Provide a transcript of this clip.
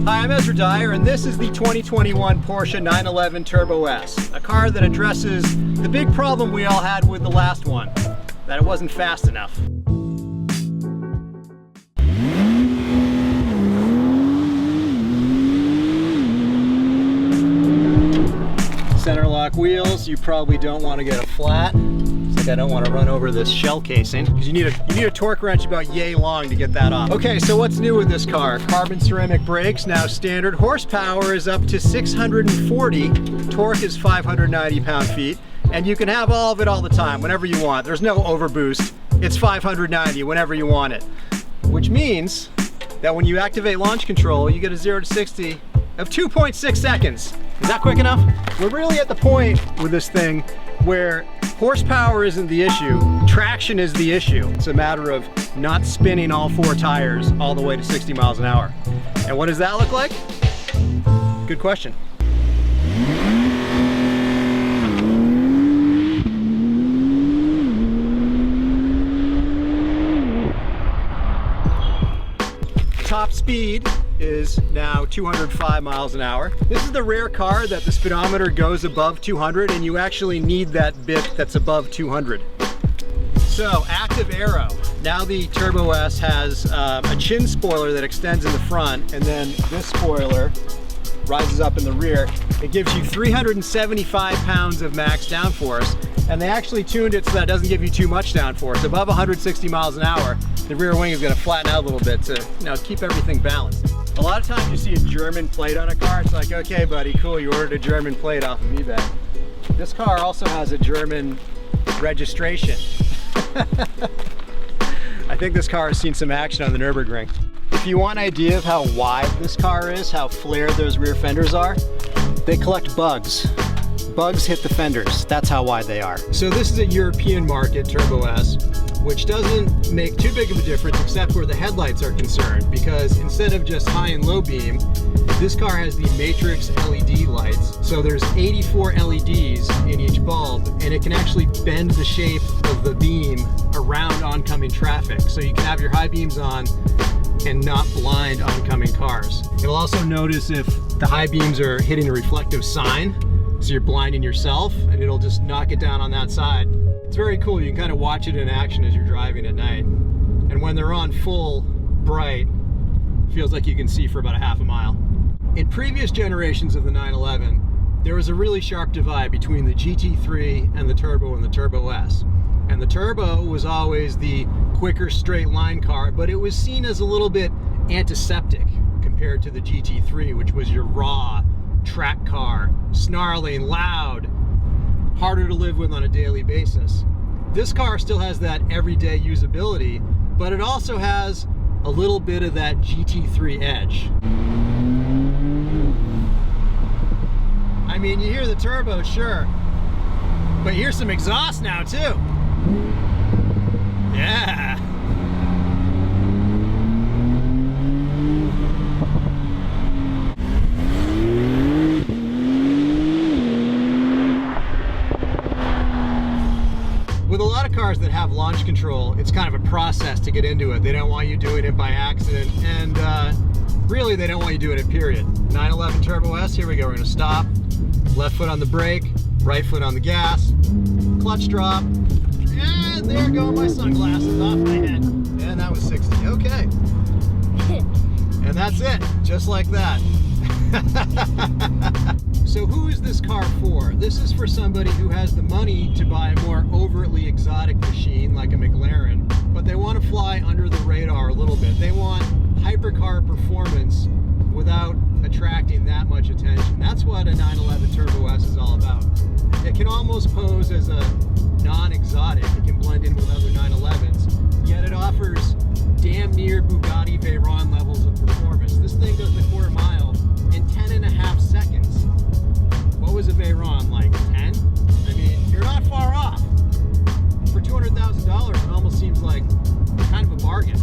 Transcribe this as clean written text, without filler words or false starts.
Hi, I'm Ezra Dyer, and this is the 2021 Porsche 911 Turbo S, a car that addresses the big problem we all had with the last one, that it wasn't fast enough. Center lock wheels, you probably don't want to get a flat. I don't want to run over this shell casing because you need a torque wrench about yay long to get that off. Okay, so what's new with this car? Carbon ceramic brakes, now standard. Horsepower is up to 640. Torque is 590 pound-feet, and you can have all of it all the time, whenever you want. There's no overboost. It's 590 whenever you want it, which means that when you activate launch control, you get a 0 to 60 of 2.6 seconds. Is that quick enough? We're really at the point with this thing where horsepower isn't the issue, traction is the issue. It's a matter of not spinning all four tires all the way to 60 miles an hour. And what does that look like? Good question. Top speed is now 205 miles an hour. This is the rare car that the speedometer goes above 200 and you actually need that bit that's above 200. So, active aero. Now the Turbo S has a chin spoiler that extends in the front, and then this spoiler rises up in the rear. It gives you 375 pounds of max downforce, and they actually tuned it so that it doesn't give you too much downforce. Above 160 miles an hour, the rear wing is going to flatten out a little bit to, keep everything balanced. A lot of times you see a German plate on a car, it's like, okay buddy, cool, you ordered a German plate off of eBay. This car also has a German registration. I think this car has seen some action on the Nürburgring. If you want an idea of how wide this car is, how flared those rear fenders are, they collect bugs. Bugs hit the fenders, that's how wide they are. So this is a European market Turbo S, which doesn't make too big of a difference except where the headlights are concerned, because instead of just high and low beam, this car has the matrix LED lights. So there's 84 LEDs in each bulb, and it can actually bend the shape of the beam around oncoming traffic. So you can have your high beams on and not blind oncoming cars. It'll also notice if the high beams are hitting a reflective sign, so you're blinding yourself, and it'll just knock it down on that side. It's very cool. You can kind of watch it in action as you're driving at night. And when they're on full bright, it feels like you can see for about a half a mile. In previous generations of the 911, there was a really sharp divide between the GT3 and the Turbo S. And the Turbo was always the quicker straight line car, but it was seen as a little bit antiseptic compared to the GT3, which was your raw track car, snarling, loud, harder to live with on a daily basis. This car still has that everyday usability, but it also has a little bit of that GT3 edge. I mean, you hear the turbo, sure, but you hear some exhaust now too. Yeah. With a lot of cars that have launch control, it's kind of a process to get into it. They don't want you doing it by accident, and really they don't want you doing it, period. 911 Turbo S, here we go, we're gonna stop. Left foot on the brake, right foot on the gas, clutch drop, and there go my sunglasses off my head. And that was 60, okay. And that's it, just like that. So who is this car for? This is for somebody who has the money to buy a more overtly exotic machine like a McLaren, but they want to fly under the radar a little bit. They want hypercar performance without attracting that much attention. That's what a 911 Turbo S is all about. It can almost pose as a non-exotic. It can blend in with other 911s, yet it offers damn near Bugatti Veyron levels of performance. This thing does the quarter mile in 10.5 seconds. What was a Veyron, like 10? I mean, you're not far off. For $200,000, it almost seems like kind of a bargain.